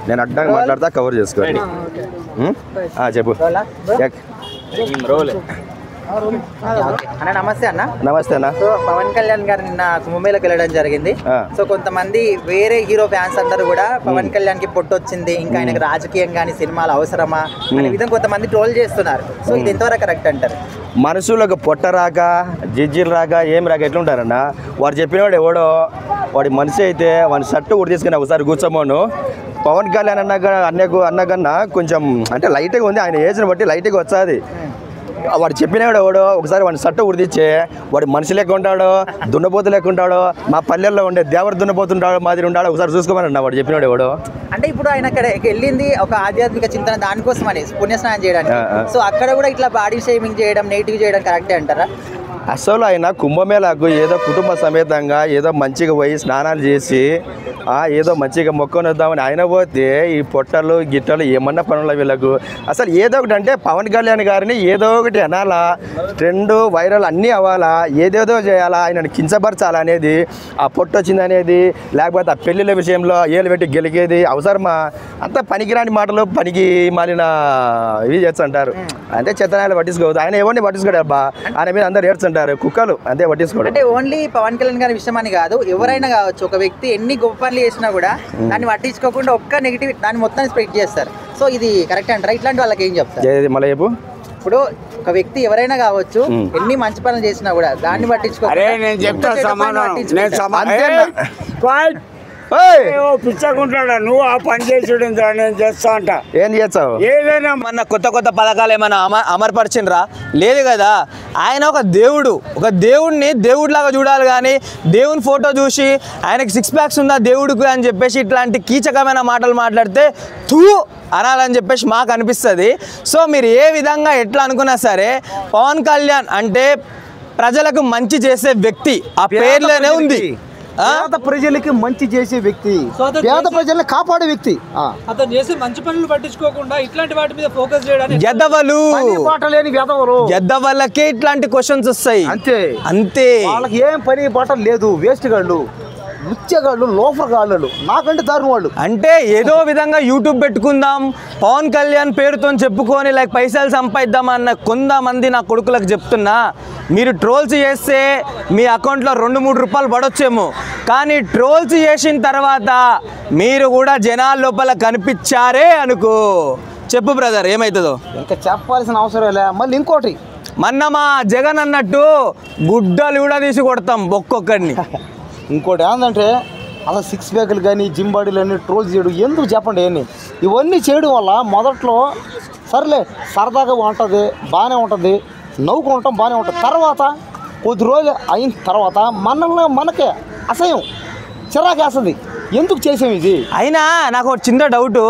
నేను అడ్డంగా మాట్లాడతా కవర్ చేసుకోండి చెప్పు అన్న నమస్తే అన్న. నమస్తే అన్న. సో పవన్ కళ్యాణ్ గారు నిన్న కుంభమేళకి వెళ్ళడం జరిగింది. సో కొంతమంది వేరే హీరో ఫ్యాన్స్ అందరూ కూడా పవన్ కళ్యాణ్ కి పొట్టొచ్చింది, ఇంకా ఆయనకు రాజకీయం కానీ సినిమాలు అవసరమా అనే విధంగా కొంతమంది ట్రోల్ చేస్తున్నారు. సో ఇది ఎంతవరకు కరెక్ట్ అంటారు? మనుషులకు పొట్ట రాక జిజ్జీలు రాక ఏం రాక ఎట్లుంటారన్న, వాడు చెప్పినవాడు ఎవడో వాడి మనిషి అయితే వాడి షర్టు కూడా తీసుకుని ఒకసారి కూర్చోమోను. పవన్ కళ్యాణ్ అన్నకన్నా కొంచెం అంటే లైట్గా ఉంది, ఆయన ఏజ్ని బట్టి లైట్గా వచ్చాది. వాడు చెప్పినాడు ఎవడో ఒకసారి వాడిని సట్టు ఉడిదిచ్చే వాడు మనిషి లెక్క ఉంటాడో దున్నపోతు లెక్క ఉంటాడో మా పల్లెల్లో ఉండే దేవర దున్నపోతుంటాడో మాదిరి ఉంటాడో ఒకసారి చూసుకోమని వాడు చెప్పినాడు ఎవడో. అంటే ఇప్పుడు ఆయన అక్కడ వెళ్ళింది ఒక ఆధ్యాత్మిక చింతన దానికోసమని పుణ్యస్నానం చేయడానికి. సో అక్కడ కూడా ఇట్లా బాడీ షేమింగ్ చేయడం నెగిటివ్ చేయడం కరెక్టే అంటారా? అసలు ఆయన కుంభమేళకు ఏదో కుటుంబ సమేతంగా ఏదో మంచిగా పోయి స్నానాలు చేసి ఏదో మంచిగా మొక్కని వద్దామని ఆయన పోతే ఈ పొట్టలు గిట్టలు ఏమన్నా పనుల వీళ్ళకు అసలు ఏదో ఒకటి అంటే పవన్ కళ్యాణ్ గారిని ఏదో ఒకటి అనాలా, ట్రెండ్ వైరల్ అన్నీ అవ్వాలా, ఏదేదో చేయాలా, ఆయనను కించపరచాలా అనేది, ఆ పొట్టు వచ్చింది అనేది, లేకపోతే ఆ పెళ్ళిళ్ళ విషయంలో ఏలు పెట్టి గెలిగేది అవసరమా? అంత పనికిరాని మాటలు పనికి మాలిన ఇవి చేస్తుంటారు. అంటే చెత్తనాయలు పట్టించుకోవద్దు. ఆయన ఎవరిని పట్టించుకోడు అబ్బా, ఆయన మీద అందరు ఏడ్చుంటారు కుక్కలు అంతే పట్టించుకోడు. అంటే ఓన్లీ పవన్ కళ్యాణ్ గారి విషయం అని కాదు, ఎవరైనా కావచ్చు, ఒక వ్యక్తి ఎన్ని గొప్ప పనులు చేసినా కూడా దాన్ని పట్టించుకోకుండా ఒక్క నెగిటివ్ దాన్ని మొత్తం స్ప్రెడ్ చేస్తారు. సో ఇది కరెక్ట్ అంటారా? ఇట్లాంటి వాళ్ళకి ఏం చెప్తారు? మళ్ళీ చెప్పు. ఇప్పుడు ఒక వ్యక్తి ఎవరైనా కావచ్చు ఎన్ని మంచి పనులు చేసినా కూడా దాన్ని పిచ్చకుంటాడా నువ్వు ఆ పని చేసుడు నేను చేస్తా అంట. ఏం చేస్తావు? ఏదైనా మన కొత్త పథకాలు ఏమైనా అమర్పరిచిండ్రా? లేదు కదా. ఆయన ఒక దేవుడిని దేవుడిలాగా చూడాలి, కానీ దేవుని ఫోటో చూసి ఆయనకి 6 ప్యాక్స్ ఉందా దేవుడికి అని చెప్పేసి ఇట్లాంటి కీచకమైన మాటలు మాట్లాడితే తూ అనాలని చెప్పేసి మాకు అనిపిస్తుంది. సో మీరు ఏ విధంగా ఎట్లా అనుకున్నా సరే పవన్ కళ్యాణ్ అంటే ప్రజలకు మంచి చేసే వ్యక్తి, ఆ పేర్లోనే ఉంది. పేద ప్రజలకి మంచి చేసే వ్యక్తి, పేద ప్రజల్ని కాపాడే వ్యక్తి. అతను చేసే మంచి పనులు పట్టించుకోకుండా ఇట్లాంటి వాటి మీద ఫోకస్ చేయడానికి ఎద్దవలకే ఇట్లాంటి క్వశ్చన్స్ వస్తాయి. అంతే వాళ్ళకి ఏం పని బాట లేదు. వేస్ట్ గాళ్ళు, ముచ్చగాళ్ళు, లోఫర్ గాళ్ళు, నాకంటే దారుణ వాళ్ళు. అంటే ఏదో విధంగా యూట్యూబ్ పెట్టుకుందాం, పవన్ కళ్యాణ్ పేరుతో చెప్పుకొని లైక్ పైసలు సంపాదిద్దామన్న కొంతమంది నా కొడుకులకు చెప్తున్నా, మీరు ట్రోల్స్ చేస్తే మీ అకౌంట్లో 2-3 రూపాయలు పడొచ్చేమో, కానీ ట్రోల్స్ చేసిన తర్వాత మీరు కూడా జనాల లోపల కనిపించారే అనుకో, చెప్పు బ్రదర్ ఏమవుతుందో. ఇంకా చెప్పాల్సిన అవసరం లే. మళ్ళీ ఇంకోటి, మొన్న మా జగన్ అన్నట్టు గుడ్డలు కూడా తీసి కొడతాం ఒక్కొక్కడిని. ఇంకోటి ఏంటంటే అలా 6 ప్యాకులు కానీ జిమ్ బాడీలు అన్నీ ట్రోల్ చేయడం ఎందుకు చెప్పండి. ఇవన్నీ చేయడం వల్ల మొదట్లో సర్లే సరదాగా ఉంటుంది, బాగానే ఉంటుంది, నవ్వుకుంటాం బాగానే ఉంటుంది. తర్వాత కొద్ది రోజులు అయిన తర్వాత మనకే అసహ్యం చిరాకేస్తుంది, ఎందుకు చేసాం ఇది. అయినా నాకు ఒక చిన్న డౌటు,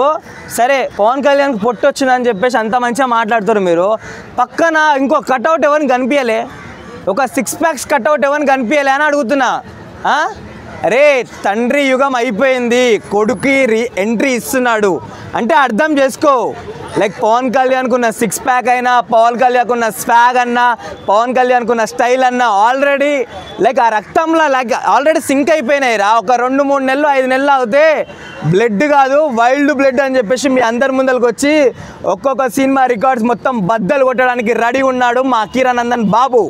సరే పవన్ కళ్యాణ్కి పొట్టు వచ్చిందని చెప్పేసి అంత మంచిగా మాట్లాడుతారు మీరు, పక్కన ఇంకో కట్అవుట్ ఎవరిని కనిపించలే, ఒక 6 ప్యాక్స్ కట్అవుట్ ఎవరిని కనిపించలే అని అడుగుతున్నా. అరే తండ్రి యుగం అయిపోయింది, కొడుకు ఎంట్రీ ఇస్తున్నాడు అంటే అర్థం చేసుకో. లైక్ పవన్ కళ్యాణ్కు ఉన్న 6 ప్యాక్ అయినా, పవన్ కళ్యాణ్కు ఉన్న స్వాగ్ అన్నా, పవన్ కళ్యాణ్కు ఉన్న స్టైల్ అన్నా ఆల్రెడీ లైక్ ఆ రక్తంలో లైక్ ఆల్రెడీ సింక్ అయిపోయినాయి రా. ఒక 2-3 నెలలు 5 నెలలు అవుతే బ్లడ్ కాదు వైల్డ్ బ్లడ్ అని చెప్పేసి మీ అందరి ముందరికి వచ్చి ఒక్కొక్క సినిమా రికార్డ్స్ మొత్తం బద్దలు కొట్టడానికి రెడీ ఉన్నాడు మా అఖీరానందన్ బాబు.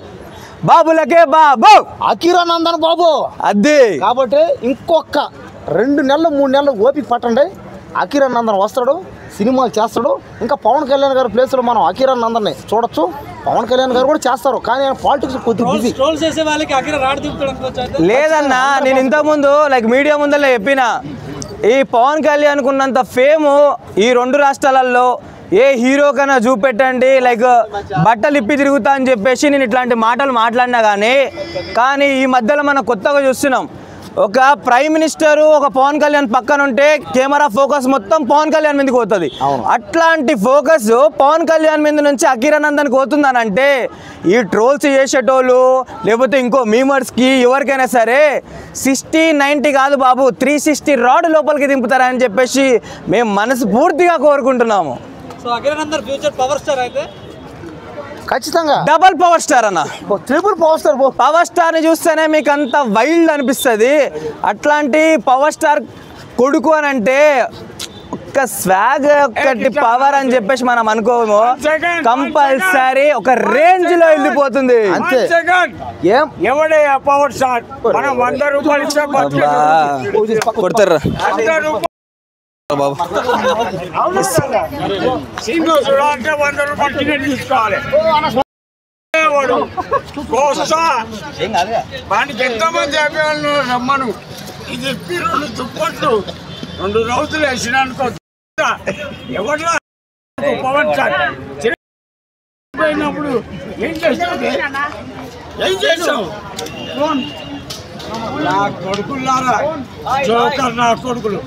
బాబులకే బాబు అఖీరానందన్ బాబు అదే. కాబట్టి ఇంకొక 2 నెలలు 3 నెలలు ఓపిక పట్టండి, అఖీరానందన్ వస్తాడు, సినిమాలు చేస్తాడు. ఇంకా పవన్ కళ్యాణ్ గారి ప్లేస్లో మనం అఖీరానందన్ని చూడొచ్చు. పవన్ కళ్యాణ్ గారు కూడా చేస్తారు, కానీ పాలిటిక్స్ కొద్దిగా బిజీ. లేదన్నా, నేను ఇంతకుముందు లైక్ మీడియా ముందర చెప్పిన, ఈ పవన్ కళ్యాణ్కు ఉన్నంత ఫేము ఈ 2 రాష్ట్రాలలో ఏ హీరో కన్నా చూపెట్టండి, లైక్ బట్టలు ఇప్పి తిరుగుతా అని చెప్పేసి నేను ఇట్లాంటి మాటలు మాట్లాడినా కానీ ఈ మధ్యలో మనం కొత్తగా చూస్తున్నాం, ఒక ప్రైమ్ మినిస్టరు ఒక పవన్ కళ్యాణ్ పక్కన ఉంటే కెమెరా ఫోకస్ మొత్తం పవన్ కళ్యాణ్ మీదకి పోతుంది. అట్లాంటి ఫోకస్ పవన్ కళ్యాణ్ మీద నుంచి అఖీరానందన్కి పోతుందని అంటే ఈ ట్రోల్స్ చేసేటోళ్ళు లేకపోతే ఇంకో మీమర్స్కి ఎవరికైనా సరే 60-90 కాదు బాబు 360 రాడ్ లోపలికి దింపుతారని చెప్పేసి మేము మనస్ఫూర్తిగా కోరుకుంటున్నాము. So Akiranandan future power star అయితే ఖచ్చితంగా డబల్ పవర్ స్టార్ అన్న. Triple power star. Power star ని చూస్తేనే మీకు అంత వైల్డ్ అనిపిస్తుంది. అట్లాంటి పవర్ స్టార్ కొడుకు అని అంటే ఒక్క స్వాగ్ ఒక్కటి పవర్ అని చెప్పేసి మనం అనుకోము, కంపల్సరీ ఒక రేంజ్ లో వెళ్ళిపోతుంది. అంతే. ఏం ఎవడే పవర్ స్టార్? మనం 100 రూపాయలు ఇచ్చే కొడతారు బాబు. శ్రీనివాసుడు అంటే 100 రూపాయలు టికెట్ తీసుకోవాలి. వానికి ఎంతమంది చెప్పేవాళ్ళు రమ్మను. ఇది చెప్పి 2 దుప్పట్లు 2 రోజులు వేసినానుకో ఎవరు పవన్ స్టార్ పోయినప్పుడు ఏం చేస్తావు? నా కొడుకులారా జోకర్ నా కొడుకులు